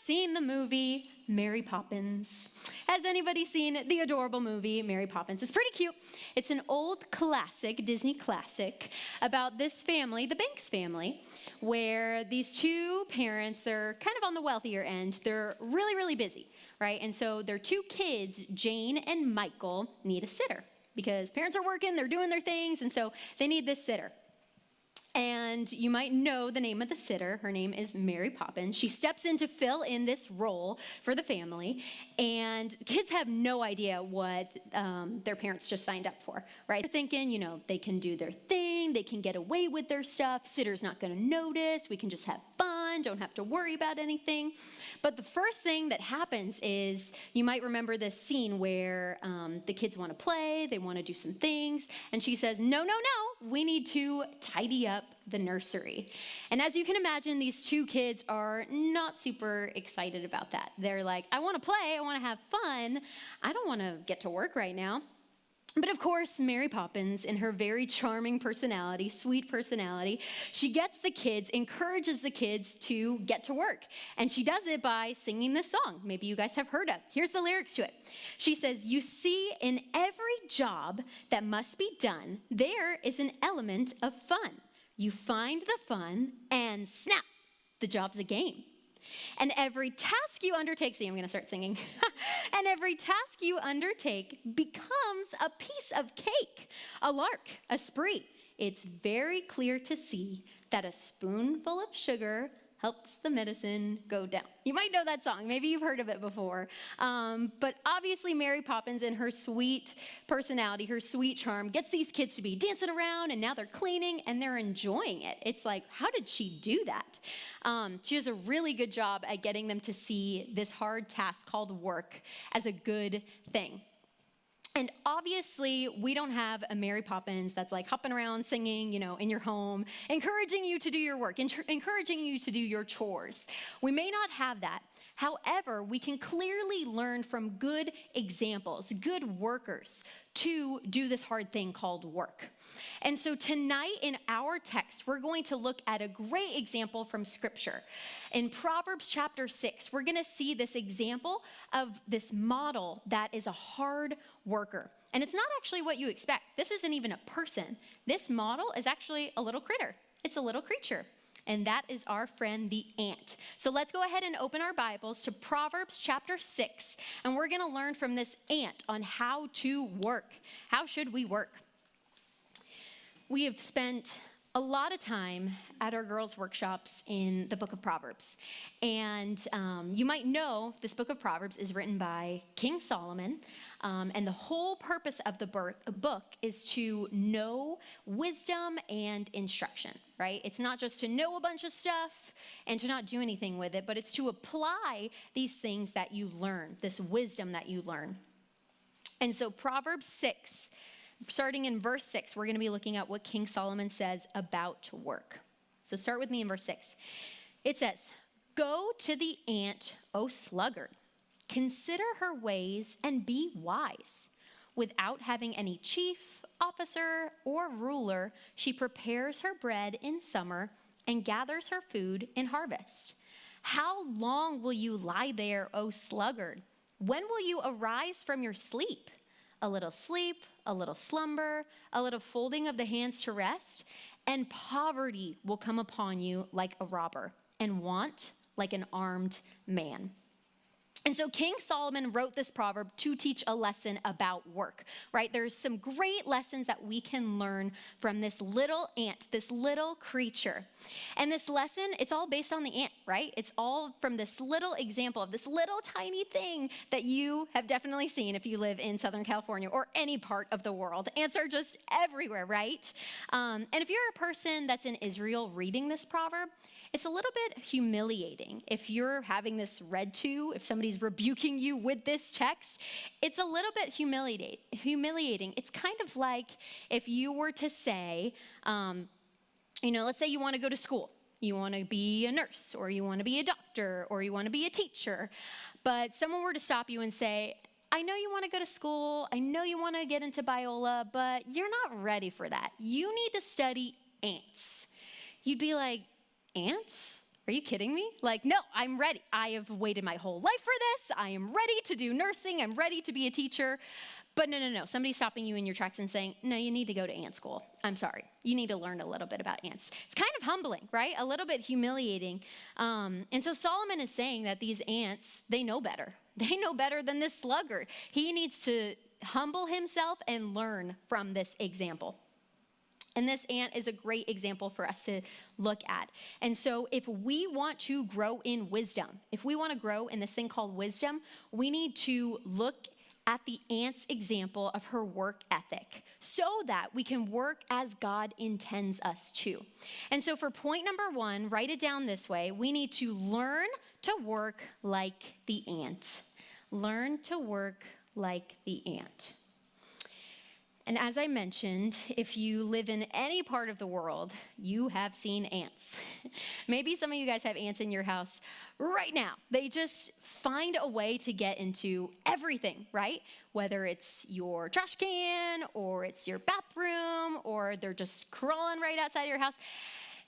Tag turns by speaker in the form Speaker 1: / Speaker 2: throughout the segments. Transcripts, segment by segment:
Speaker 1: seen the movie Mary Poppins? Has anybody seen the adorable movie Mary Poppins? It's pretty cute. It's an old classic, Disney classic, about this family, the Banks family, where these two parents, they're kind of on the wealthier end. They're really, really busy, right? And so their two kids, Jane and Michael, need a sitter because parents are working, they're doing their things, and so they need this sitter. And you might know the name of the sitter. Her name is Mary Poppins. She steps in to fill in this role for the family. And kids have no idea what their parents just signed up for, right? They're thinking, they can do their thing. They can get away with their stuff. Sitter's not going to notice. We can just have fun. Don't have to worry about anything. But the first thing that happens is, you might remember this scene where the kids want to play. They want to do some things. And she says, no, we need to tidy up the nursery. And as you can imagine, these two kids are not super excited about that. They're like, I want to play, I want to have fun. I don't want to get to work right now. But of course, Mary Poppins, in her very charming personality, sweet personality, she gets the kids, encourages the kids to get to work. And she does it by singing this song. Maybe you guys have heard of. Here's the lyrics to it. She says, "You see, in every job that must be done, there is an element of fun. You find the fun, and snap, the job's a game. And every task you undertake," see, I'm going to start singing. "And every task you undertake becomes a piece of cake, a lark, a spree. It's very clear to see that a spoonful of sugar helps the medicine go down." You might know that song. Maybe you've heard of it before. But obviously, Mary Poppins, in her sweet personality, her sweet charm, gets these kids to be dancing around, and now they're cleaning, and they're enjoying it. It's like, how did she do that? She does a really good job at getting them to see this hard task called work as a good thing. And obviously, we don't have a Mary Poppins that's like hopping around singing, in your home, encouraging you to do your work, encouraging you to do your chores. We may not have that. However, we can clearly learn from good examples, good workers, to do this hard thing called work. And so tonight in our text, we're going to look at a great example from Scripture. In Proverbs chapter 6, we're going to see this example of this model that is a hard worker. And it's not actually what you expect. This isn't even a person. This model is actually a little critter. It's a little creature. And that is our friend, the ant. So let's go ahead and open our Bibles to Proverbs chapter 6. And we're going to learn from this ant on how to work. How should we work? We have spent a lot of time at our girls' workshops in the book of Proverbs. And you might know this book of Proverbs is written by King Solomon. And the whole purpose of the book is to know wisdom and instruction, right? It's not just to know a bunch of stuff and to not do anything with it, but it's to apply these things that you learn, this wisdom that you learn. And so Proverbs 6, starting in verse 6, we're going to be looking at what King Solomon says about work. So start with me in verse 6. It says, "Go to the ant, O sluggard. Consider her ways and be wise. Without having any chief, officer, or ruler, she prepares her bread in summer and gathers her food in harvest. How long will you lie there, O sluggard? When will you arise from your sleep? A little sleep, a little slumber, a little folding of the hands to rest, and poverty will come upon you like a robber, and want like an armed man." And so King Solomon wrote this proverb to teach a lesson about work, right? There's some great lessons that we can learn from this little ant, this little creature. And this lesson, it's all based on the ant, right? It's all from this little example of this little tiny thing that you have definitely seen if you live in Southern California or any part of the world. Ants are just everywhere, right? And if you're a person that's in Israel reading this proverb, it's a little bit humiliating. If you're having this read to, if somebody's rebuking you with this text, it's a little bit humiliating. It's kind of like if you were to say, let's say you want to go to school. You want to be a nurse, or you want to be a doctor, or you want to be a teacher. But someone were to stop you and say, "I know you want to go to school. I know you want to get into Biola, but you're not ready for that. You need to study ants." You'd be like, "Ants? Are you kidding me? Like, no, I'm ready. I have waited my whole life for this. I am ready to do nursing. I'm ready to be a teacher. But no. Somebody's stopping you in your tracks and saying, no, you need to go to ant school. I'm sorry. You need to learn a little bit about ants. It's kind of humbling, right? A little bit humiliating. And so Solomon is saying that these ants, they know better. They know better than this sluggard. He needs to humble himself and learn from this example. And this ant is a great example for us to look at. And so if we want to grow in wisdom, if we want to grow in this thing called wisdom, we need to look at the ant's example of her work ethic so that we can work as God intends us to. And so for point number 1, write it down this way. We need to learn to work like the ant. Learn to work like the ant. And as I mentioned, if you live in any part of the world, you have seen ants. Maybe some of you guys have ants in your house right now. They just find a way to get into everything, right? Whether it's your trash can, or it's your bathroom, or they're just crawling right outside of your house.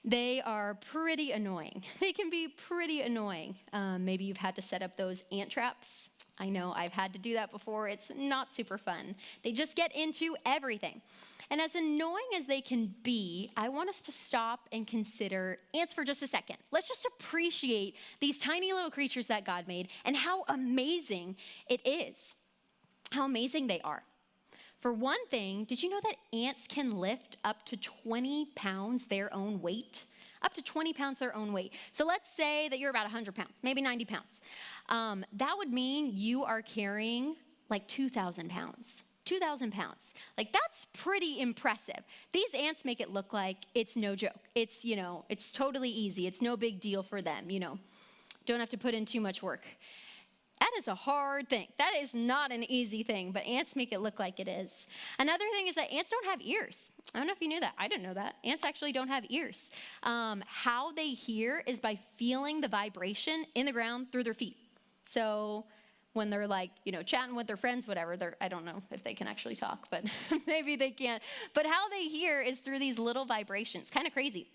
Speaker 1: They are pretty annoying. They can be pretty annoying. Maybe you've had to set up those ant traps. I know I've had to do that before. It's not super fun. They just get into everything. And as annoying as they can be, I want us to stop and consider ants for just a second. Let's just appreciate these tiny little creatures that God made and how amazing it is. How amazing they are. For one thing, did you know that ants can lift up to 20 pounds their own weight? Up to 20 pounds their own weight. So let's say that you're about 100 pounds, maybe 90 pounds. That would mean you are carrying like 2,000 pounds. 2,000 pounds. Like, that's pretty impressive. These ants make it look like it's no joke. It's, it's totally easy. It's no big deal for them, Don't have to put in too much work. That is a hard thing. That is not an easy thing, but ants make it look like it is. Another thing is that ants don't have ears. I don't know if you knew that. I didn't know that. Ants actually don't have ears. How they hear is by feeling the vibration in the ground through their feet. So when they're chatting with their friends, whatever, I don't know if they can actually talk, but maybe they can. But how they hear is through these little vibrations. Kind of crazy.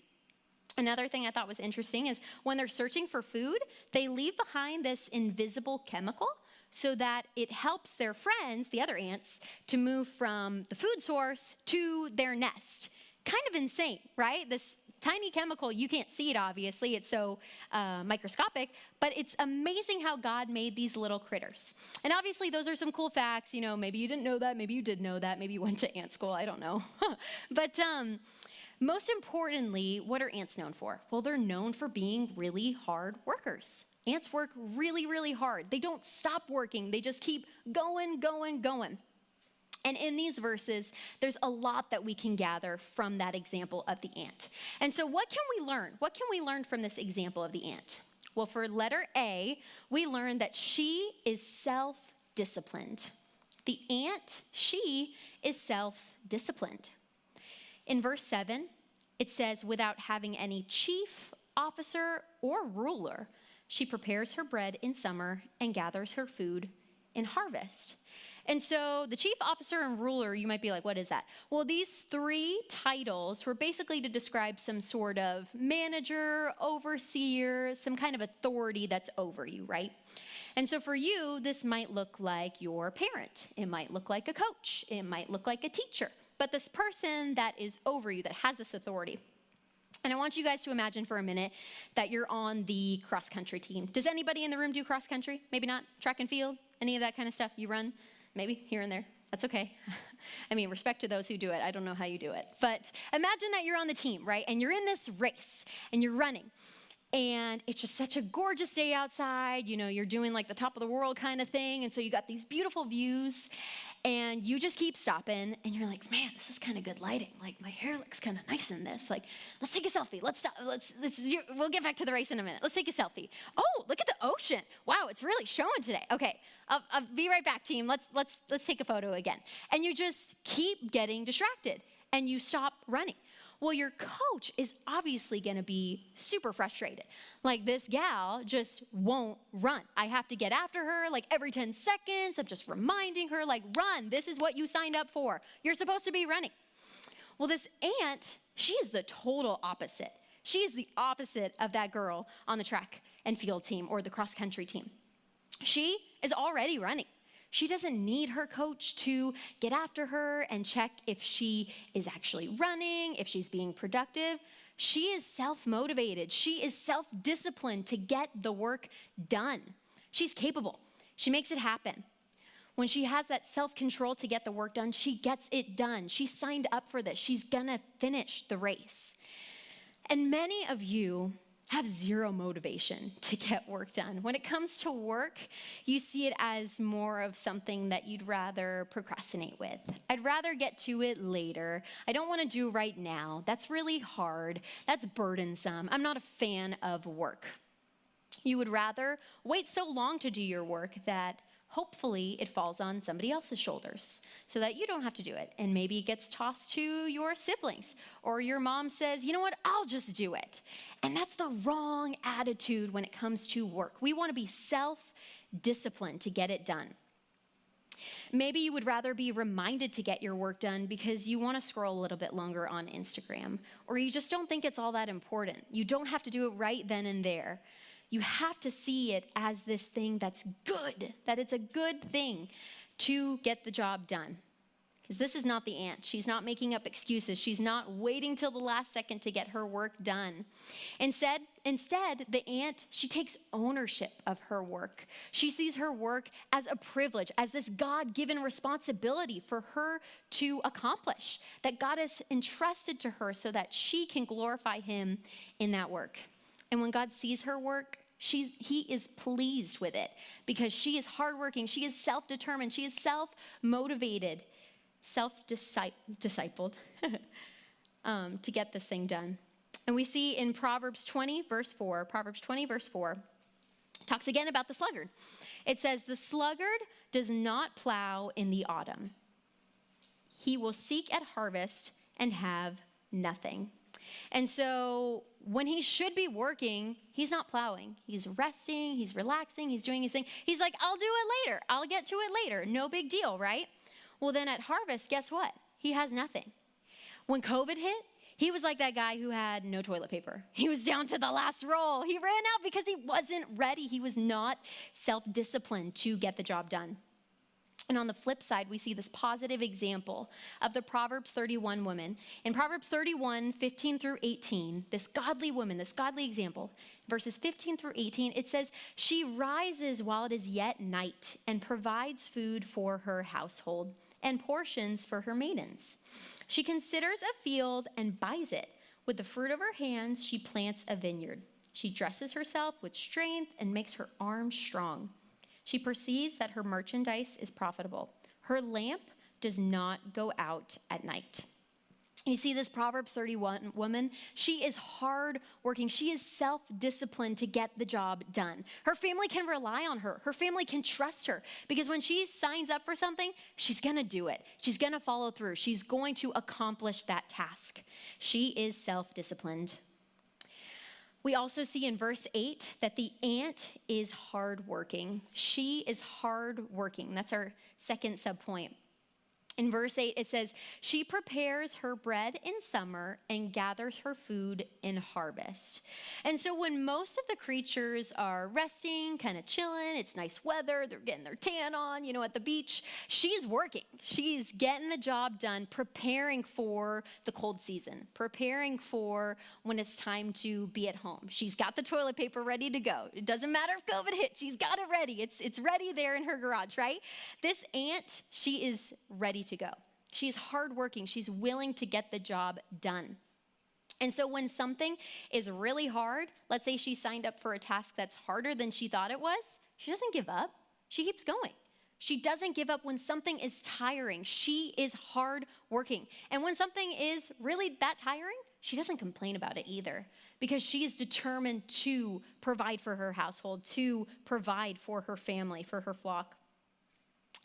Speaker 1: Another thing I thought was interesting is when they're searching for food, they leave behind this invisible chemical so that it helps their friends, the other ants, to move from the food source to their nest. Kind of insane, right? This tiny chemical, you can't see it obviously, it's so microscopic, but it's amazing how God made these little critters. And obviously those are some cool facts, maybe you didn't know that, maybe you did know that, maybe you went to ant school, I don't know. But most importantly, what are ants known for? Well, they're known for being really hard workers. Ants work really, really hard. They don't stop working. They just keep going. And in these verses, there's a lot that we can gather from that example of the ant. And so what can we learn? What can we learn from this example of the ant? Well, for letter A, we learn that she is self-disciplined. The ant, she is self-disciplined. In verse 7, it says, without having any chief, officer, or ruler, she prepares her bread in summer and gathers her food in harvest. And so the chief, officer, and ruler, you might be like, what is that? Well, these 3 titles were basically to describe some sort of manager, overseer, some kind of authority that's over you, right? And so for you, this might look like your parent. It might look like a coach. It might look like a teacher. But this person that is over you, that has this authority. And I want you guys to imagine for a minute that you're on the cross-country team. Does anybody in the room do cross-country? Maybe not track and field, any of that kind of stuff? You run? Maybe here and there. That's okay. I mean, respect to those who do it. I don't know how you do it. But imagine that you're on the team, right? And you're in this race, and you're running. And it's just such a gorgeous day outside. You're doing like the top of the world kind of thing. And so you got these beautiful views. And you just keep stopping, and you're like, man, this is kind of good lighting. Like, my hair looks kind of nice in this. Like, let's take a selfie. Let's stop. We'll get back to the race in a minute. Let's take a selfie. Oh, look at the ocean. Wow, it's really showing today. Okay, I'll be right back, team. Let's take a photo again. And you just keep getting distracted, and you stop running. Well, your coach is obviously going to be super frustrated. Like, this gal just won't run. I have to get after her like every 10 seconds. I'm just reminding her, like, run. This is what you signed up for. You're supposed to be running. Well, this ant, she is the total opposite. She is the opposite of that girl on the track and field team or the cross country team. She is already running. She doesn't need her coach to get after her and check if she is actually running, if she's being productive. She is self-motivated. She is self-disciplined to get the work done. She's capable. She makes it happen. When she has that self-control to get the work done, she gets it done. She signed up for this. She's gonna finish the race. And many of you have zero motivation to get work done. When it comes to work, you see it as more of something that you'd rather procrastinate with. I'd rather get to it later. I don't want to do right now. That's really hard. That's burdensome. I'm not a fan of work. You would rather wait so long to do your work that hopefully it falls on somebody else's shoulders so that you don't have to do it. And maybe it gets tossed to your siblings, or your mom says, you know what, I'll just do it. And that's the wrong attitude when it comes to work. We want to be self-disciplined to get it done. Maybe you would rather be reminded to get your work done because you want to scroll a little bit longer on Instagram, or you just don't think it's all that important. You don't have to do it right then and there. You have to see it as this thing that's good, that it's a good thing to get the job done. Because this is not the ant. She's not making up excuses. She's not waiting till the last second to get her work done. Instead, the ant, she takes ownership of her work. She sees her work as a privilege, as this God-given responsibility for her to accomplish, that God has entrusted to her so that she can glorify him in that work. And when God sees her work, he is pleased with it because she is hardworking, she is self-determined, she is self-motivated, self-discipled to get this thing done. And we see in Proverbs 20, verse 4, talks again about the sluggard. It says, the sluggard does not plow in the autumn. He will seek at harvest and have nothing. And so when he should be working, he's not plowing. He's resting, he's relaxing, he's doing his thing. He's like, I'll do it later. I'll get to it later. No big deal, right? Well, then at harvest, guess what? He has nothing. When COVID hit, he was like that guy who had no toilet paper. He was down to the last roll. He ran out because he wasn't ready. He was not self-disciplined to get the job done. And on the flip side, we see this positive example of the Proverbs 31 woman. In Proverbs 31, 15 through 18, this godly woman, this godly example, verses 15 through 18, it says, she rises while it is yet night and provides food for her household and portions for her maidens. She considers a field and buys it. With the fruit of her hands, she plants a vineyard. She dresses herself with strength and makes her arms strong. She perceives that her merchandise is profitable. Her lamp does not go out at night. You see this Proverbs 31 woman, she is hardworking. She is self-disciplined to get the job done. Her family can rely on her. Her family can trust her because when she signs up for something, she's going to do it. She's going to follow through. She's going to accomplish that task. She is self-disciplined. We also see in verse 8 that the ant is hardworking. She is hardworking. That's our second subpoint. In verse 8, it says, she prepares her bread in summer and gathers her food in harvest. And so when most of the creatures are resting, kind of chilling, it's nice weather, they're getting their tan on, at the beach, she's working. She's getting the job done, preparing for the cold season, preparing for when it's time to be at home. She's got the toilet paper ready to go. It doesn't matter if COVID hit, she's got it ready. It's ready there in her garage, right? This ant, she is ready to go. She's hardworking. She's willing to get the job done. And so when something is really hard, let's say she signed up for a task that's harder than she thought it was, she doesn't give up. She keeps going. She doesn't give up when something is tiring. She is hardworking. And when something is really that tiring, she doesn't complain about it either because she is determined to provide for her household, to provide for her family, for her flock.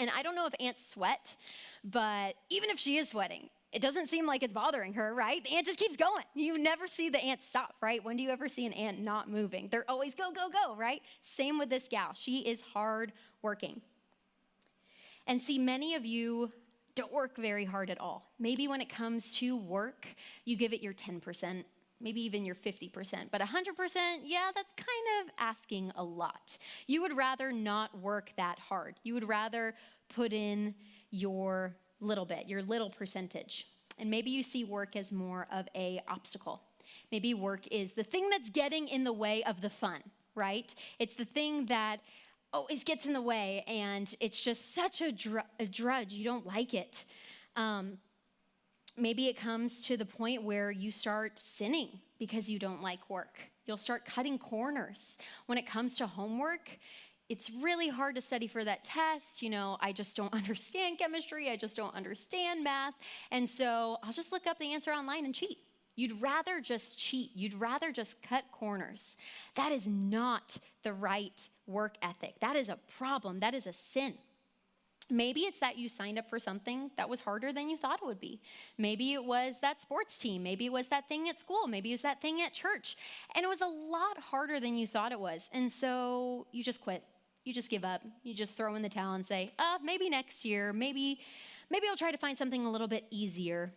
Speaker 1: And I don't know if ants sweat, but even if she is sweating, it doesn't seem like it's bothering her, right? The ant just keeps going. You never see the ant stop, right? When do you ever see an ant not moving? They're always go, go, go, right? Same with this gal. She is hard working. And see, many of you don't work very hard at all. Maybe when it comes to work, you give it your 10%. maybe even your 50%, but 100%, yeah, that's kind of asking a lot. You would rather not work that hard. You would rather put in your little bit, your little percentage. And maybe you see work as more of an obstacle. Maybe work is the thing that's getting in the way of the fun, right? It's the thing that always gets in the way, and it's just such a drudge. You don't like it. Maybe it comes to the point where you start sinning because you don't like work. You'll start cutting corners. When it comes to homework, it's really hard to study for that test. I just don't understand chemistry. I just don't understand math. And so I'll just look up the answer online and cheat. You'd rather just cheat. You'd rather just cut corners. That is not the right work ethic. That is a problem. That is a sin. Maybe it's that you signed up for something that was harder than you thought it would be. Maybe it was that sports team. Maybe it was that thing at school. Maybe it was that thing at church. And it was a lot harder than you thought it was. And so you just quit. You just give up. You just throw in the towel and say, maybe next year. Maybe I'll try to find something a little bit easier.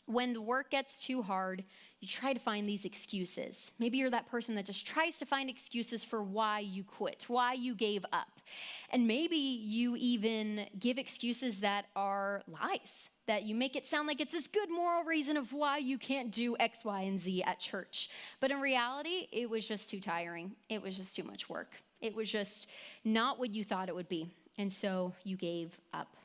Speaker 1: When the work gets too hard, you try to find these excuses. Maybe you're that person that just tries to find excuses for why you quit, why you gave up. And maybe you even give excuses that are lies, that you make it sound like it's this good moral reason of why you can't do X, Y, and Z at church. But in reality, it was just too tiring. It was just too much work. It was just not what you thought it would be. And so you gave up.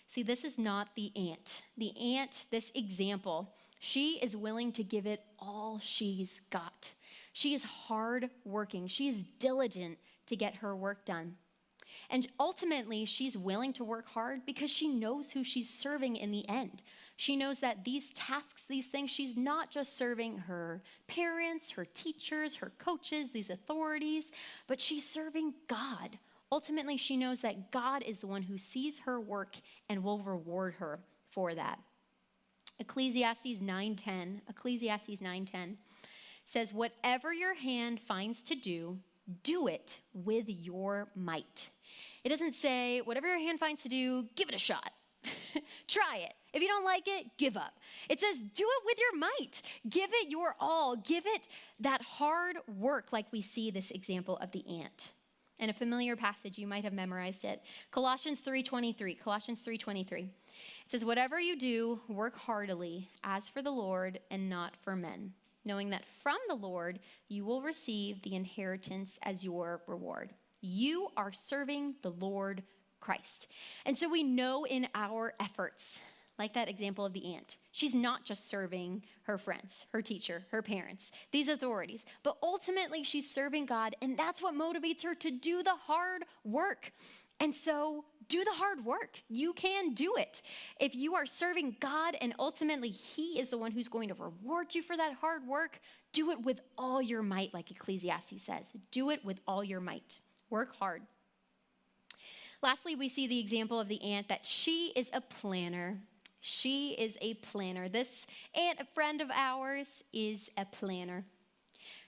Speaker 1: See, this is not the ant. The ant, this example, she is willing to give it all she's got. She is hardworking. She is diligent to get her work done. And ultimately, she's willing to work hard because she knows who she's serving in the end. She knows that these tasks, these things, she's not just serving her parents, her teachers, her coaches, these authorities, but she's serving God. Ultimately, she knows that God is the one who sees her work and will reward her for that. Ecclesiastes 9:10 says, "Whatever your hand finds to do, do it with your might." It doesn't say, whatever your hand finds to do, give it a shot. Try it. If you don't like it, give up. It says, do it with your might. Give it your all. Give it that hard work, like we see this example of the ant. And a familiar passage, you might have memorized it. Colossians 3:23. It says, "Whatever you do, work heartily, as for the Lord and not for men, knowing that from the Lord you will receive the inheritance as your reward." You are serving the Lord Christ. And so we know in our efforts, like that example of the ant, she's not just serving her friends, her teacher, her parents, these authorities, but ultimately she's serving God, and that's what motivates her to do the hard work. And so do the hard work. You can do it. If you are serving God and ultimately He is the one who's going to reward you for that hard work, do it with all your might, like Ecclesiastes says. Do it with all your might. Work hard. Lastly, we see the example of the ant that she is a planner. She is a planner. This ant, a friend of ours, is a planner.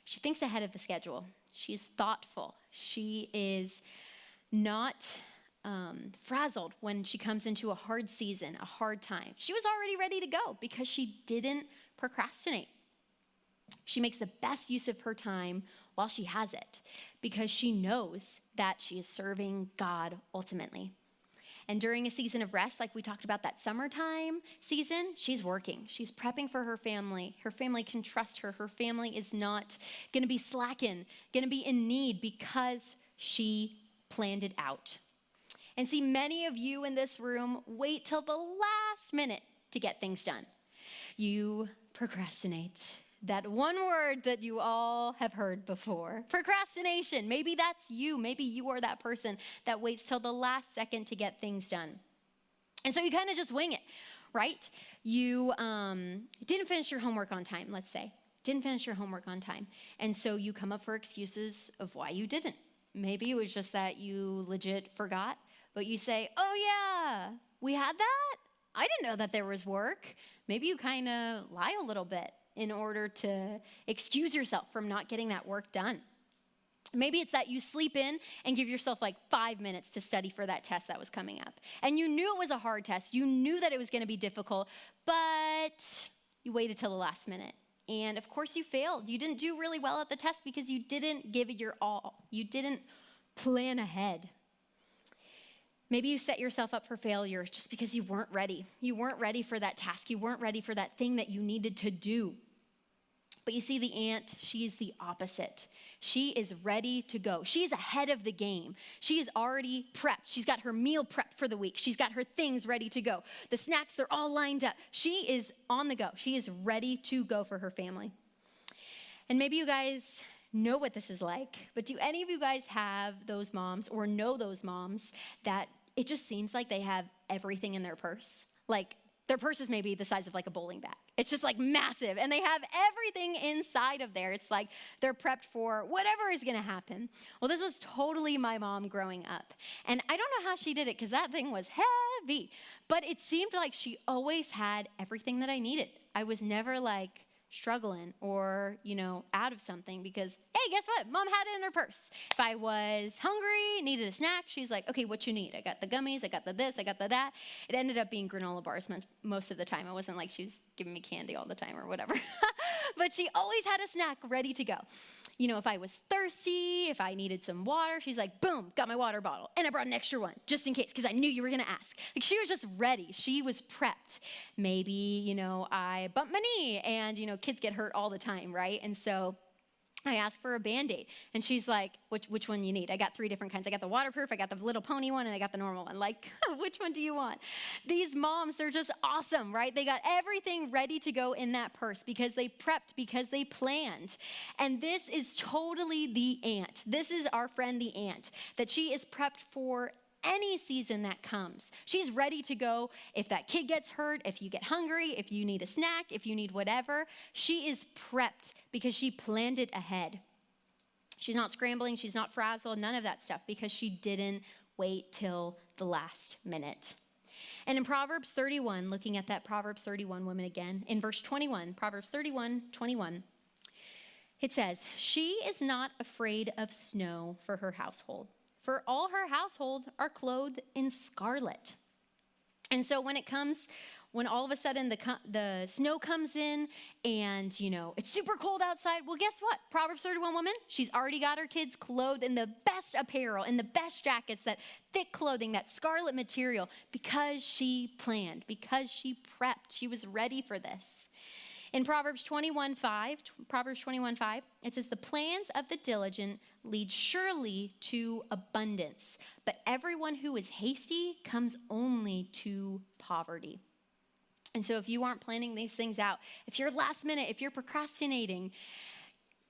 Speaker 1: She thinks ahead of the schedule. She's thoughtful. She is not frazzled when she comes into a hard season, a hard time. She was already ready to go because she didn't procrastinate. She makes the best use of her time while she has it because she knows that she is serving God ultimately. And during a season of rest, like we talked about that summertime season, she's working. She's prepping for her family. Her family can trust her. Her family is not going to be slacking, going to be in need because she planned it out. And see, many of you in this room wait till the last minute to get things done. You procrastinate. That one word that you all have heard before. Procrastination. Maybe that's you. Maybe you are that person that waits till the last second to get things done. And so you kind of just wing it, right? You didn't finish your homework on time, let's say. Didn't finish your homework on time. And so you come up for excuses of why you didn't. Maybe it was just that you legit forgot, but you say, oh yeah, we had that? I didn't know that there was work. Maybe you kind of lie a little bit in order to excuse yourself from not getting that work done. Maybe it's that you sleep in and give yourself like 5 minutes to study for that test that was coming up. And you knew it was a hard test. You knew that it was going to be difficult, but you waited till the last minute. And of course you failed. You didn't do really well at the test because you didn't give it your all. You didn't plan ahead. Maybe you set yourself up for failure just because you weren't ready. You weren't ready for that task. You weren't ready for that thing that you needed to do. But you see, the ant, she is the opposite. She is ready to go. She's ahead of the game. She is already prepped. She's got her meal prepped for the week. She's got her things ready to go. The snacks, they're all lined up. She is on the go. She is ready to go for her family. And maybe you guys know what this is like, but do any of you guys have those moms or know those moms that it just seems like they have everything in their purse? Like, their purse is maybe the size of like a bowling bag. It's just like massive, and they have everything inside of there. It's like they're prepped for whatever is gonna happen. Well, this was totally my mom growing up. And I don't know how she did it because that thing was heavy, but it seemed like she always had everything that I needed. I was never like struggling or, out of something because, hey, guess what? Mom had it in her purse. If I was hungry, needed a snack, she's like, okay, what you need? I got the gummies, I got the this, I got the that. It ended up being granola bars most of the time. It wasn't like she was giving me candy all the time or whatever. But she always had a snack ready to go. If I was thirsty, if I needed some water, she's like, boom, got my water bottle. And I brought an extra one just in case because I knew you were going to ask. Like, she was just ready. She was prepped. Maybe, I bumped my knee and, kids get hurt all the time, right? And so I asked for a Band-Aid, and she's like, which one you need? I got 3 different kinds. I got the waterproof, I got the little pony one, and I got the normal one. Like, which one do you want? These moms, they're just awesome, right? They got everything ready to go in that purse because they prepped, because they planned. And this is totally the ant. This is our friend the ant, that she is prepped for any season that comes. She's ready to go if that kid gets hurt, if you get hungry, if you need a snack, if you need whatever. She is prepped because she planned it ahead. She's not scrambling, she's not frazzled, none of that stuff because she didn't wait till the last minute. And in Proverbs 31, looking at that Proverbs 31 woman again, in verse 21, Proverbs 31:21, it says, "She is not afraid of snow for her household, for all her household are clothed in scarlet." And so when all of a sudden the snow comes in and, it's super cold outside, well, guess what? Proverbs 31 woman, she's already got her kids clothed in the best apparel, in the best jackets, that thick clothing, that scarlet material, because she planned, because she prepped. She was ready for this. In Proverbs 21:5, it says, "The plans of the diligent lead surely to abundance, but everyone who is hasty comes only to poverty." And so if you aren't planning these things out, if you're last minute, if you're procrastinating,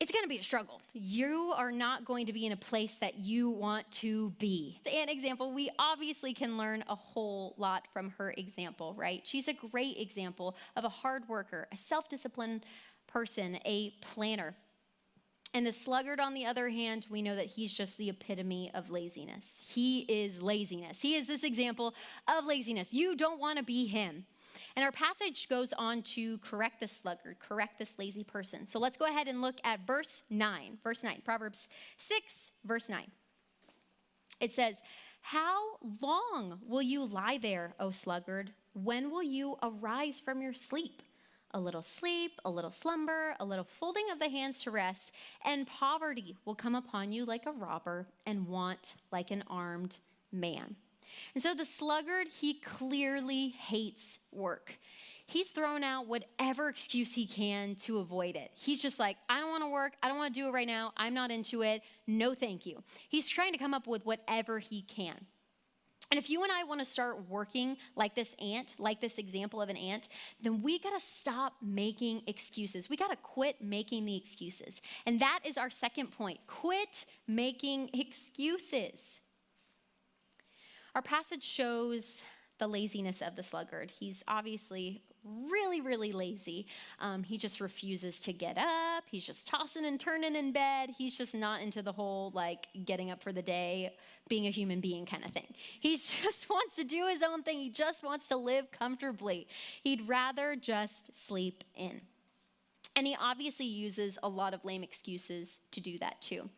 Speaker 1: it's going to be a struggle. You are not going to be in a place that you want to be. An example, we obviously can learn a whole lot from her example, right? She's a great example of a hard worker, a self-disciplined person, a planner. And the sluggard, on the other hand, we know that he's just the epitome of laziness. He is laziness. He is this example of laziness. You don't want to be him. And our passage goes on to correct this sluggard, correct this lazy person. So let's go ahead and look at verse 9, Proverbs 6, verse 9. It says, "How long will you lie there, O sluggard? When will you arise from your sleep? A little sleep, a little slumber, a little folding of the hands to rest, and poverty will come upon you like a robber, and want like an armed man." And so the sluggard, he clearly hates work. He's thrown out whatever excuse he can to avoid it. He's just like, I don't want to work. I don't want to do it right now. I'm not into it. No, thank you. He's trying to come up with whatever he can. And if you and I want to start working like this ant, like this example of an ant, then we got to stop making excuses. We got to quit making the excuses. And that is our second point. Quit making excuses. Our passage shows the laziness of the sluggard. He's obviously really, really lazy. He just refuses to get up. He's just tossing and turning in bed. He's just not into the whole getting up for the day, being a human being kind of thing. He just wants to do his own thing. He just wants to live comfortably. He'd rather just sleep in. And he obviously uses a lot of lame excuses to do that too.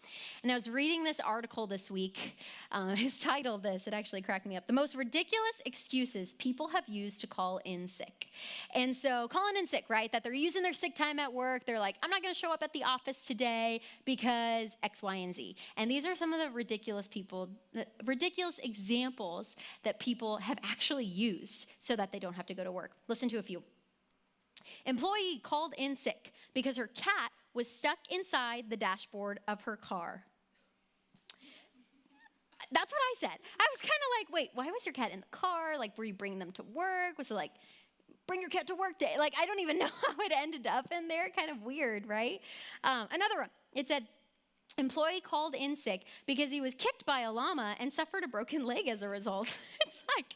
Speaker 1: And I was reading this article this week. It's titled this. It actually cracked me up. The most ridiculous excuses people have used to call in sick. And so calling in sick, right? That they're using their sick time at work. They're like, I'm not going to show up at the office today because X, Y, and Z. And these are some of the ridiculous examples that people have actually used so that they don't have to go to work. Listen to a few. Employee called in sick because her cat was stuck inside the dashboard of her car. That's what I said. I was kind of like, wait, why was your cat in the car? Like, were you bringing them to work? Was it like, bring your cat to work day? Like, I don't even know how it ended up in there. Kind of weird, right? Another one, it said, employee called in sick because he was kicked by a llama and suffered a broken leg as a result. It's like,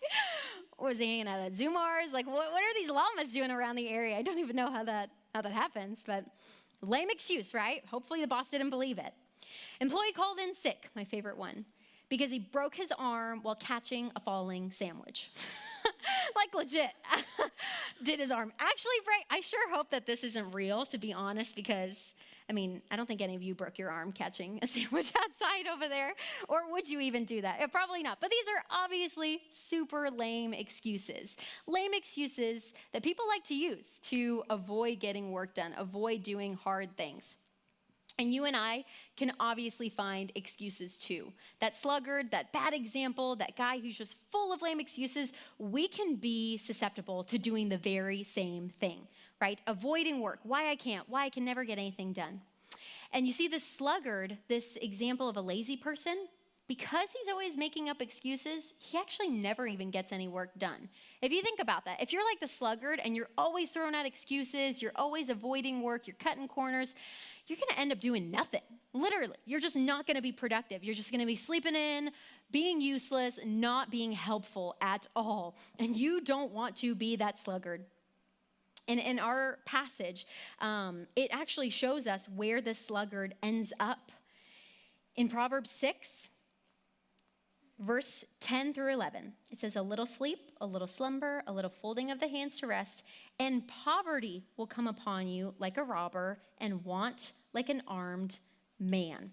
Speaker 1: was he hanging out at Zoomars? Like, what are these llamas doing around the area? I don't even know how that happens, but lame excuse, right? Hopefully the boss didn't believe it. Employee called in sick, my favorite one, because he broke his arm while catching a falling sandwich. Like legit, did his arm actually break? I sure hope that this isn't real, to be honest, because, I mean, I don't think any of you broke your arm catching a sandwich outside over there, or would you even do that? Probably not, but these are obviously super lame excuses. Lame excuses that people like to use to avoid getting work done, avoid doing hard things. And you and I can obviously find excuses too. That sluggard, that bad example, that guy who's just full of lame excuses, we can be susceptible to doing the very same thing, right? Avoiding work, why I can't, why I can never get anything done. And you see this sluggard, this example of a lazy person, because he's always making up excuses, he actually never even gets any work done. If you think about that, if you're like the sluggard and you're always throwing out excuses, you're always avoiding work, you're cutting corners, you're going to end up doing nothing. Literally, you're just not going to be productive. You're just going to be sleeping in, being useless, not being helpful at all. And you don't want to be that sluggard. And in our passage, it actually shows us where this sluggard ends up. In Proverbs 6, verse 10 through 11, it says, a little sleep, a little slumber, a little folding of the hands to rest, and poverty will come upon you like a robber, and want like an armed man.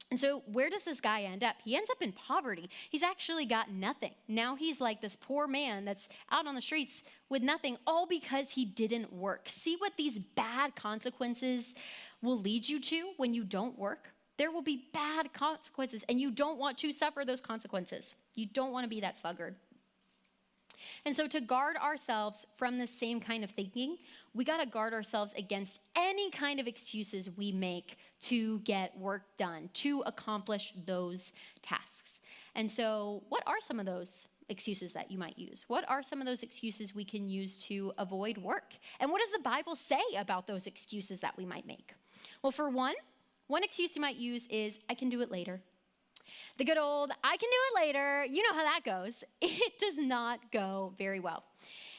Speaker 1: And so where does this guy end up? He ends up in poverty. He's actually got nothing. Now he's like this poor man that's out on the streets with nothing, all because he didn't work. See what these bad consequences will lead you to when you don't work? There will be bad consequences, and you don't want to suffer those consequences. You don't want to be that sluggard. And so to guard ourselves from this same kind of thinking, we got to guard ourselves against any kind of excuses we make to get work done, to accomplish those tasks. And so what are some of those excuses that you might use? What are some of those excuses we can use to avoid work? And what does the Bible say about those excuses that we might make? Well, for one excuse you might use is, I can do it later. The good old, I can do it later, you know how that goes. It does not go very well.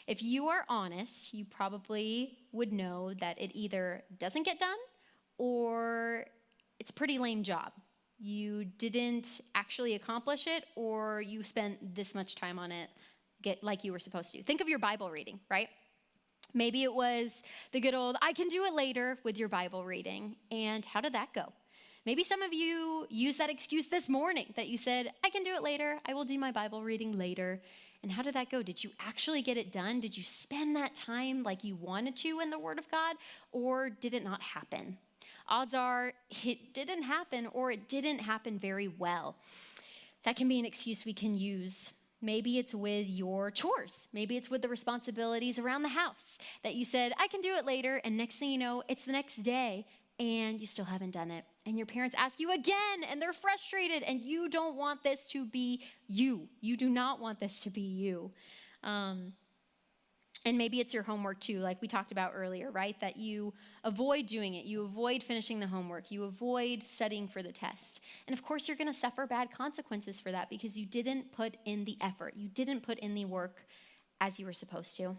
Speaker 1: If you are honest, you probably would know that it either doesn't get done or it's a pretty lame job. You didn't actually accomplish it, or you spent this much time on it like you were supposed to. Think of your Bible reading, right? Maybe it was the good old, I can do it later with your Bible reading. And how did that go? Maybe some of you used that excuse this morning that you said, I can do it later. I will do my Bible reading later. And how did that go? Did you actually get it done? Did you spend that time like you wanted to in the Word of God? Or did it not happen? Odds are it didn't happen, or it didn't happen very well. That can be an excuse we can use. Maybe it's with your chores. Maybe it's with the responsibilities around the house that you said, I can do it later. And next thing you know, it's the next day and you still haven't done it. And your parents ask you again and they're frustrated, and you don't want this to be you. You do not want this to be you. And maybe it's your homework too, like we talked about earlier, right? That you avoid doing it. You avoid finishing the homework. You avoid studying for the test. And of course, you're going to suffer bad consequences for that because you didn't put in the effort. You didn't put in the work as you were supposed to.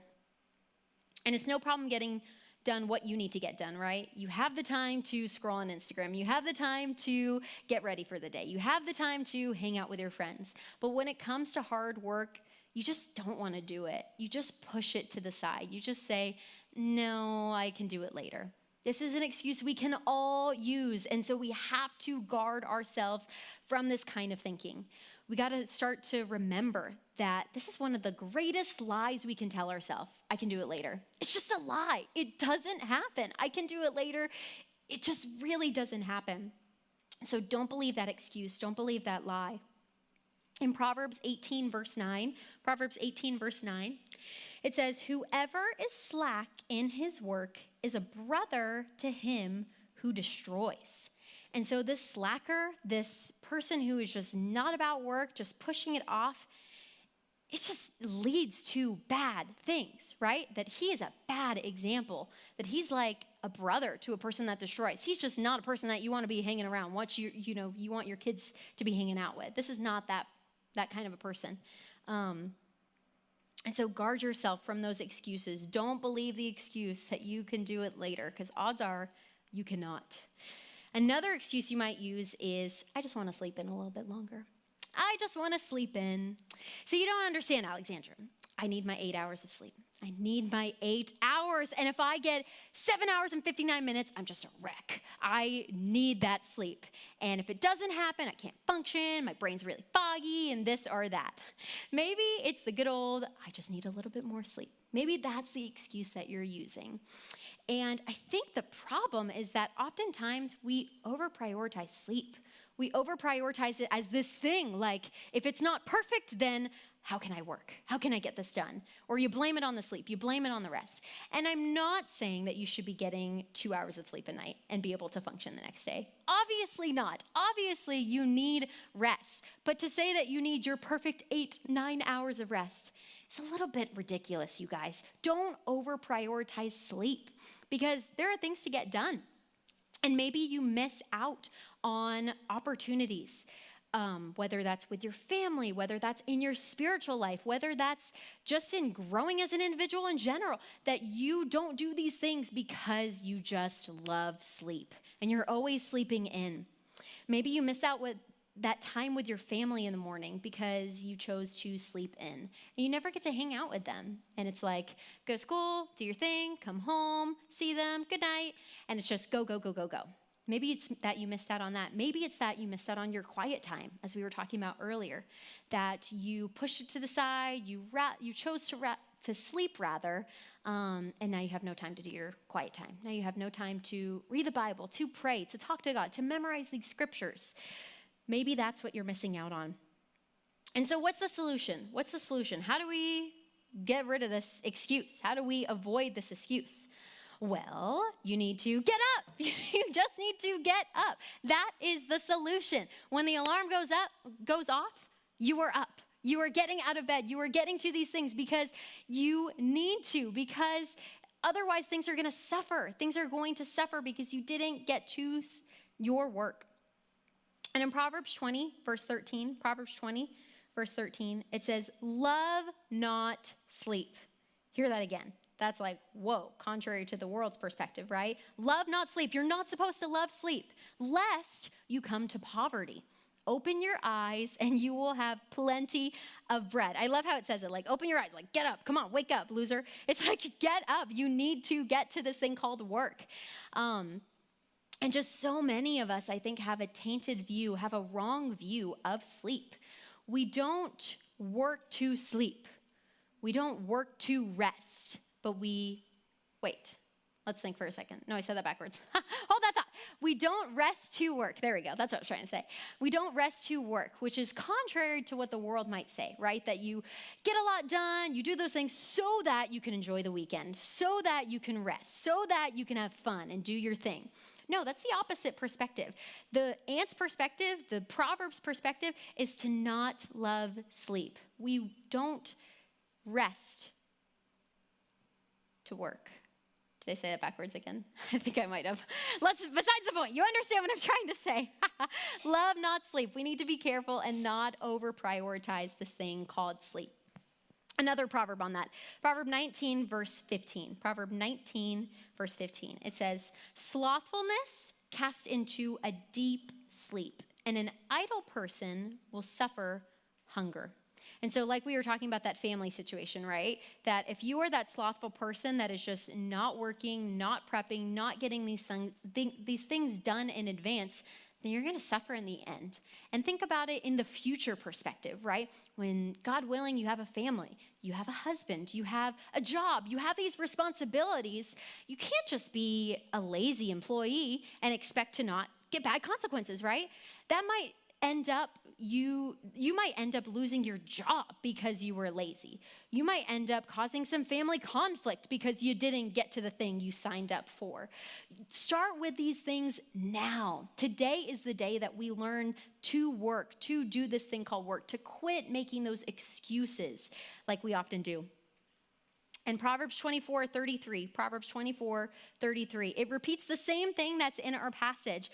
Speaker 1: And it's no problem getting done what you need to get done, right? You have the time to scroll on Instagram. You have the time to get ready for the day. You have the time to hang out with your friends. But when it comes to hard work, you just don't want to do it. You just push it to the side. You just say, no, I can do it later. This is an excuse we can all use, and so we have to guard ourselves from this kind of thinking. We got to start to remember that this is one of the greatest lies we can tell ourselves. I can do it later. It's just a lie. It doesn't happen. I can do it later. It just really doesn't happen. So don't believe that excuse. Don't believe that lie. In Proverbs 18, verse 9, it says, whoever is slack in his work is a brother to him who destroys. And so this slacker, this person who is just not about work, just pushing it off, it just leads to bad things, right? That he is a bad example, that he's like a brother to a person that destroys. He's just not a person that you want to be hanging around, what you want your kids to be hanging out with. This is not that kind of a person. And so guard yourself from those excuses. Don't believe the excuse that you can do it later, because odds are you cannot. Another excuse you might use is, I just want to sleep in a little bit longer. I just want to sleep in. So you don't understand, Alexandra. I need my 8 hours of sleep. I need my 8 hours. And if I get 7 hours and 59 minutes, I'm just a wreck. I need that sleep. And if it doesn't happen, I can't function. My brain's really foggy and this or that. Maybe it's the good old, I just need a little bit more sleep. Maybe that's the excuse that you're using. And I think the problem is that oftentimes we over-prioritize sleep. We over-prioritize it as this thing, like if it's not perfect, then how can I work? How can I get this done? Or you blame it on the sleep. You blame it on the rest. And I'm not saying that you should be getting 2 hours of sleep a night and be able to function the next day. Obviously not. Obviously you need rest. But to say that you need your perfect 8-9 hours of rest, it's a little bit ridiculous, you guys. Don't over-prioritize sleep because there are things to get done. And maybe you miss out on opportunities. Whether that's with your family, whether that's in your spiritual life, whether that's just in growing as an individual in general, that you don't do these things because you just love sleep and you're always sleeping in. Maybe you miss out with that time with your family in the morning because you chose to sleep in and you never get to hang out with them. And it's like, go to school, do your thing, come home, see them, good night. And it's just go, go, go, go, go. Maybe it's that you missed out on that. Maybe it's that you missed out on your quiet time, as we were talking about earlier, that you pushed it to the side, you chose to sleep rather, and now you have no time to do your quiet time. Now you have no time to read the Bible, to pray, to talk to God, to memorize these scriptures. Maybe that's what you're missing out on. And so what's the solution? What's the solution? How do we get rid of this excuse? How do we avoid this excuse? Well, you need to get up. You just need to get up. That is the solution. When the alarm goes off, you are up. You are getting out of bed. You are getting to these things because you need to, because otherwise things are going to suffer. Things are going to suffer because you didn't get to your work. And in Proverbs 20, verse 13, it says, love not sleep. Hear that again. That's like, whoa, contrary to the world's perspective, right? Love not sleep. You're not supposed to love sleep, lest you come to poverty. Open your eyes and you will have plenty of bread. I love how it says it, like, open your eyes, like, get up, come on, wake up, loser. It's like, get up. You need to get to this thing called work. And just so many of us, I think, have a tainted view, have a wrong view of sleep. We don't work to sleep. We don't work to rest. But wait, let's think for a second. No, I said that backwards. Hold that thought. We don't rest to work. There we go. That's what I was trying to say. We don't rest to work, which is contrary to what the world might say, right? That you get a lot done, you do those things so that you can enjoy the weekend, so that you can rest, so that you can have fun and do your thing. No, that's the opposite perspective. The ant's perspective, the Proverbs perspective, is to not love sleep. We don't rest to work. Did I say that backwards again? I think I might have. Besides the point, you understand what I'm trying to say. Love, not sleep. We need to be careful and not over-prioritize this thing called sleep. Another proverb on that. Proverb 19, verse 15. It says, slothfulness cast into a deep sleep, and an idle person will suffer hunger. And so like we were talking about that family situation, right? That if you are that slothful person that is just not working, not prepping, not getting these things done in advance, then you're going to suffer in the end. And think about it in the future perspective, right? When, God willing, you have a family, you have a husband, you have a job, you have these responsibilities. You can't just be a lazy employee and expect to not get bad consequences, right? That might end up, you might end up losing your job because you were lazy. You might end up causing some family conflict because you didn't get to the thing you signed up for. Start with these things now. Today is the day that we learn to work, to do this thing called work, to quit making those excuses like we often do. And Proverbs 24:33, it repeats the same thing that's in our passage.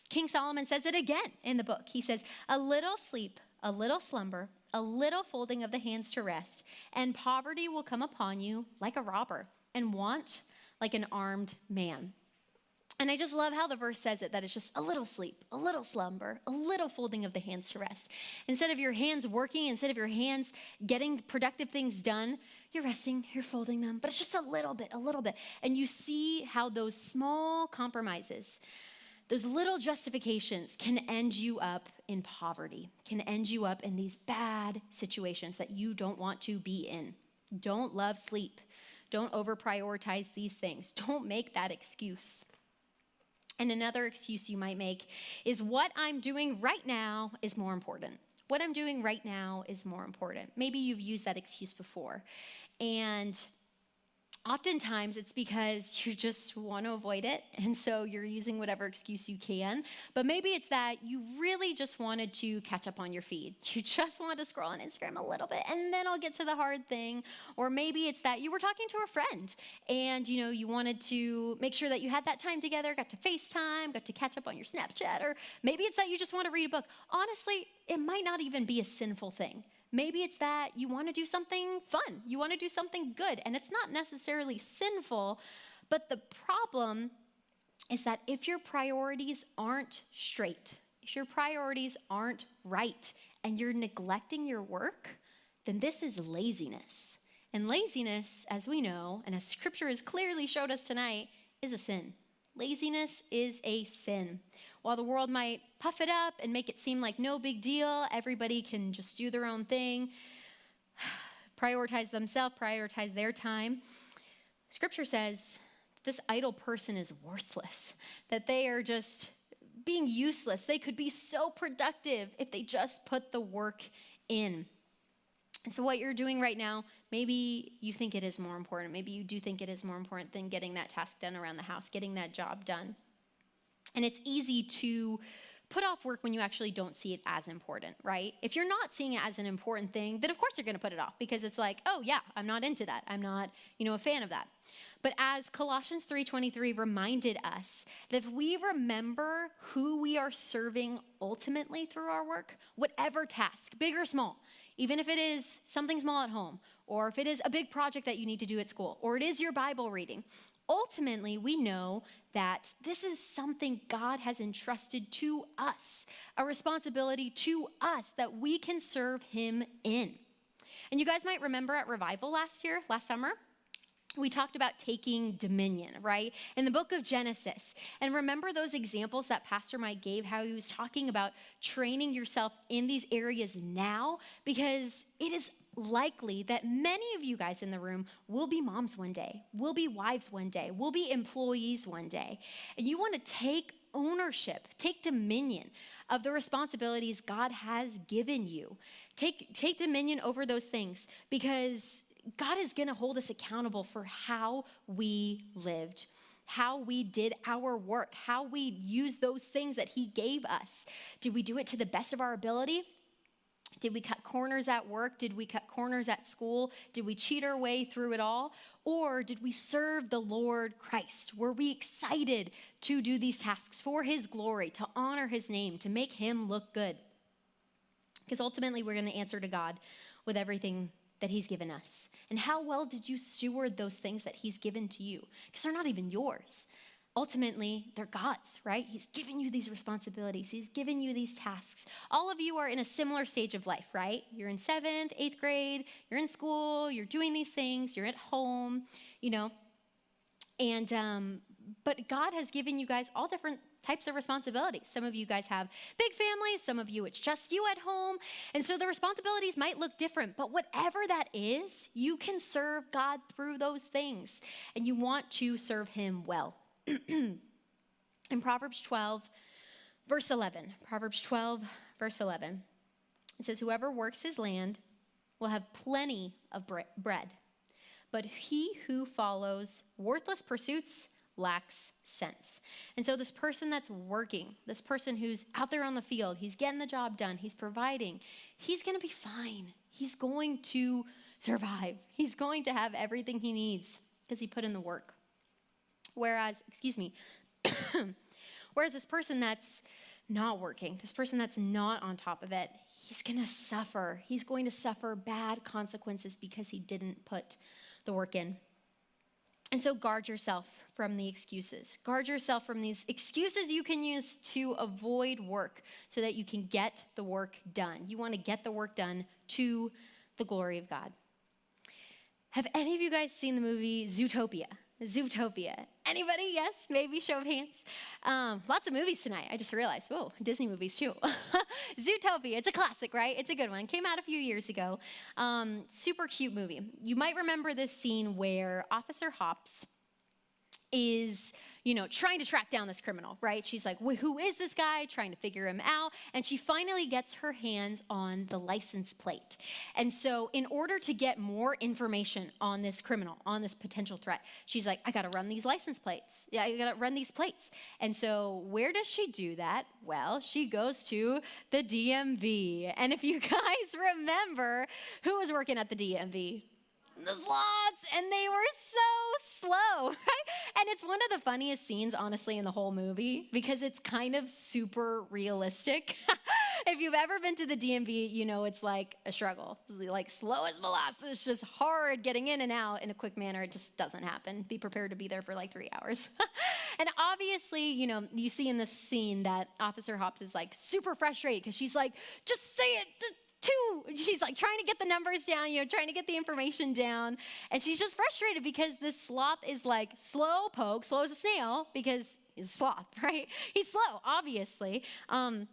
Speaker 1: King Solomon says it again in the book. He says, a little sleep, a little slumber, a little folding of the hands to rest, and poverty will come upon you like a robber, and want like an armed man. And I just love how the verse says it, that it's just a little sleep, a little slumber, a little folding of the hands to rest. Instead of your hands working, instead of your hands getting productive things done, you're resting, you're folding them, but it's just a little bit. And you see how those small compromises, those little justifications can end you up in poverty, can end you up in these bad situations that you don't want to be in. Don't love sleep. Don't over-prioritize these things. Don't make that excuse. And another excuse you might make is what I'm doing right now is more important. What I'm doing right now is more important. Maybe you've used that excuse before. And oftentimes it's because you just want to avoid it, and so you're using whatever excuse you can. But maybe it's that you really just wanted to catch up on your feed. You just wanted to scroll on Instagram a little bit, and then I'll get to the hard thing. Or maybe it's that you were talking to a friend, and you wanted to make sure that you had that time together, got to FaceTime, got to catch up on your Snapchat. Or maybe it's that you just want to read a book. Honestly, it might not even be a sinful thing. Maybe it's that you want to do something fun. You want to do something good, and it's not necessarily sinful, but the problem is that if your priorities aren't straight, if your priorities aren't right, and you're neglecting your work, then this is laziness. And laziness, as we know, and as Scripture has clearly showed us tonight, is a sin. Laziness is a sin. While the world might puff it up and make it seem like no big deal, everybody can just do their own thing, prioritize themselves, prioritize their time, Scripture says this idle person is worthless, that they are just being useless. They could be so productive if they just put the work in. And so what you're doing right now, maybe you think it is more important. Maybe you do think it is more important than getting that task done around the house, getting that job done. And it's easy to put off work when you actually don't see it as important, right? If you're not seeing it as an important thing, then of course you're going to put it off because it's like, oh yeah, I'm not into that. I'm not, a fan of that. But as Colossians 3:23 reminded us, that if we remember who we are serving ultimately through our work, whatever task, big or small, even if it is something small at home, or if it is a big project that you need to do at school, or it is your Bible reading, ultimately we know that this is something God has entrusted to us, a responsibility to us that we can serve Him in. And you guys might remember at Revival last summer, we talked about taking dominion, right? In the book of Genesis. And remember those examples that Pastor Mike gave, how he was talking about training yourself in these areas now, because it is likely that many of you guys in the room will be moms one day, will be wives one day, will be employees one day. And you want to take ownership, take dominion of the responsibilities God has given you. Take dominion over those things, because God is going to hold us accountable for how we lived, how we did our work, how we used those things that He gave us. Did we do it to the best of our ability? Did we cut corners at work? Did we cut corners at school? Did we cheat our way through it all? Or did we serve the Lord Christ? Were we excited to do these tasks for His glory, to honor His name, to make Him look good? Because ultimately we're going to answer to God with everything that He's given us. And how well did you steward those things that He's given to you? Because they're not even yours. Ultimately, they're God's, right? He's given you these responsibilities. He's given you these tasks. All of you are in a similar stage of life, right? You're in 7th, 8th grade, you're in school, you're doing these things, you're at home, and but God has given you guys all different types of responsibilities. Some of you guys have big families, some of you it's just you at home, and so the responsibilities might look different, but whatever that is, you can serve God through those things, and you want to serve him well. In Proverbs 12, verse 11, it says, whoever works his land will have plenty of bread, but he who follows worthless pursuits lacks sense. And so this person that's working, this person who's out there on the field, he's getting the job done, he's providing, he's going to be fine. He's going to survive. He's going to have everything he needs because he put in the work. Whereas this person that's not working, this person that's not on top of it, he's going to suffer. He's going to suffer bad consequences because he didn't put the work in. And so guard yourself from the excuses. Guard yourself from these excuses you can use to avoid work so that you can get the work done. You want to get the work done to the glory of God. Have any of you guys seen the movie Zootopia? Anybody? Yes? Maybe show of hands. Lots of movies tonight. I just realized, whoa, Disney movies too. Zootopia, it's a classic, right? It's a good one. Came out a few years ago. Super cute movie. You might remember this scene where Officer Hops is, trying to track down this criminal, right? She's like, who is this guy? Trying to figure him out. And she finally gets her hands on the license plate. And so in order to get more information on this criminal, on this potential threat, she's like, I got to run these license plates. Yeah, I got to run these plates. And so where does she do that? Well, she goes to the DMV. And if you guys remember, who was working at the DMV? The sloths, and they were so slow, right? And it's one of the funniest scenes, honestly, in the whole movie because it's kind of super realistic. If you've ever been to the DMV, you know it's like a struggle. It's like slow as molasses, just hard getting in and out in a quick manner. It just doesn't happen. Be prepared to be there for like 3 hours. And obviously, you see in this scene that Officer Hops is like super frustrated because she's like, just say it. She's like trying to get the numbers down, trying to get the information down. And she's just frustrated because this sloth is like slow as a snail because he's a sloth, right? He's slow, obviously. And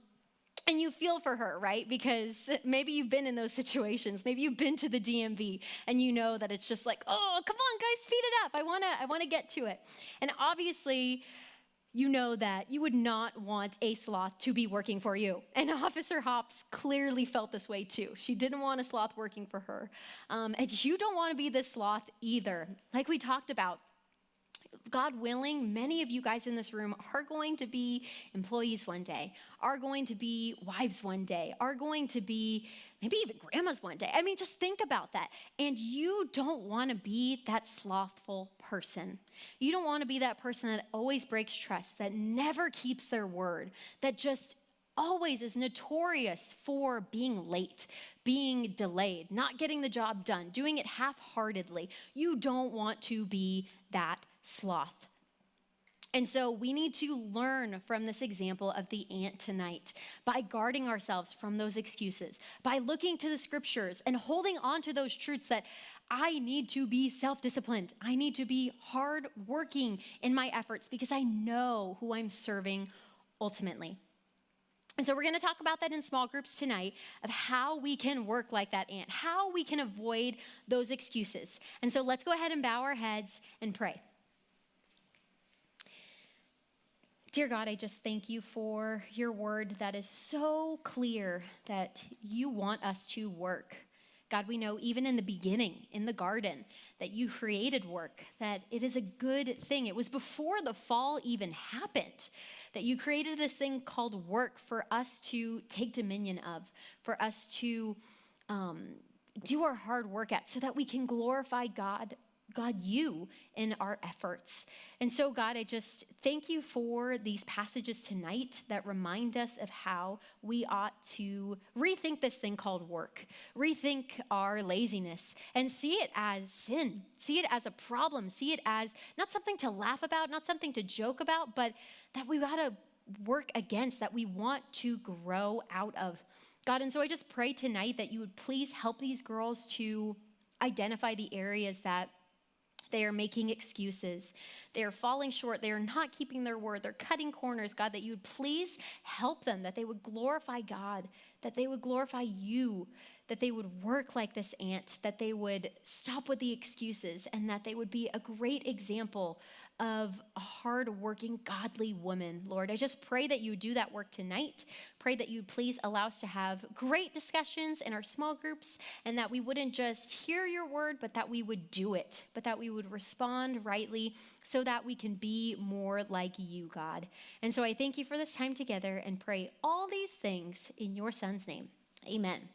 Speaker 1: you feel for her, right? Because maybe you've been in those situations. Maybe you've been to the DMV and you know that it's just like, oh, come on, guys, speed it up. I want to get to it. And obviously, you know that you would not want a sloth to be working for you. And Officer Hops clearly felt this way too. She didn't want a sloth working for her. And you don't want to be this sloth either. Like we talked about, God willing, many of you guys in this room are going to be employees one day, are going to be wives one day, are going to be maybe even grandmas one day. I mean, just think about that. And you don't want to be that slothful person. You don't want to be that person that always breaks trust, that never keeps their word, that just always is notorious for being late, being delayed, not getting the job done, doing it half-heartedly. You don't want to be that sloth. And so we need to learn from this example of the ant tonight by guarding ourselves from those excuses, by looking to the scriptures and holding on to those truths that I need to be self-disciplined. I need to be hardworking in my efforts because I know who I'm serving ultimately. And so we're going to talk about that in small groups tonight of how we can work like that ant, how we can avoid those excuses. And so let's go ahead and bow our heads and pray. Dear God, I just thank you for your word that is so clear that you want us to work. God, we know even in the beginning, in the garden, that you created work, that it is a good thing. It was before the fall even happened, that you created this thing called work for us to take dominion of, for us to do our hard work at, so that we can glorify God God, you in our efforts. And so, God, I just thank you for these passages tonight that remind us of how we ought to rethink this thing called work, rethink our laziness, and see it as sin, see it as a problem, see it as not something to laugh about, not something to joke about, but that we got to work against, that we want to grow out of. God, and so I just pray tonight that you would please help these girls to identify the areas that they are making excuses. They are falling short. They are not keeping their word. They're cutting corners. God, that you would please help them, that they would glorify God, that they would glorify you, that they would work like this ant, that they would stop with the excuses, and that they would be a great example of a hard-working, godly woman. Lord, I just pray that you would do that work tonight. Pray that you would please allow us to have great discussions in our small groups, and that we wouldn't just hear your word, but that we would do it, but that we would respond rightly so that we can be more like you, God. And so I thank you for this time together and pray all these things in your son's name. Amen.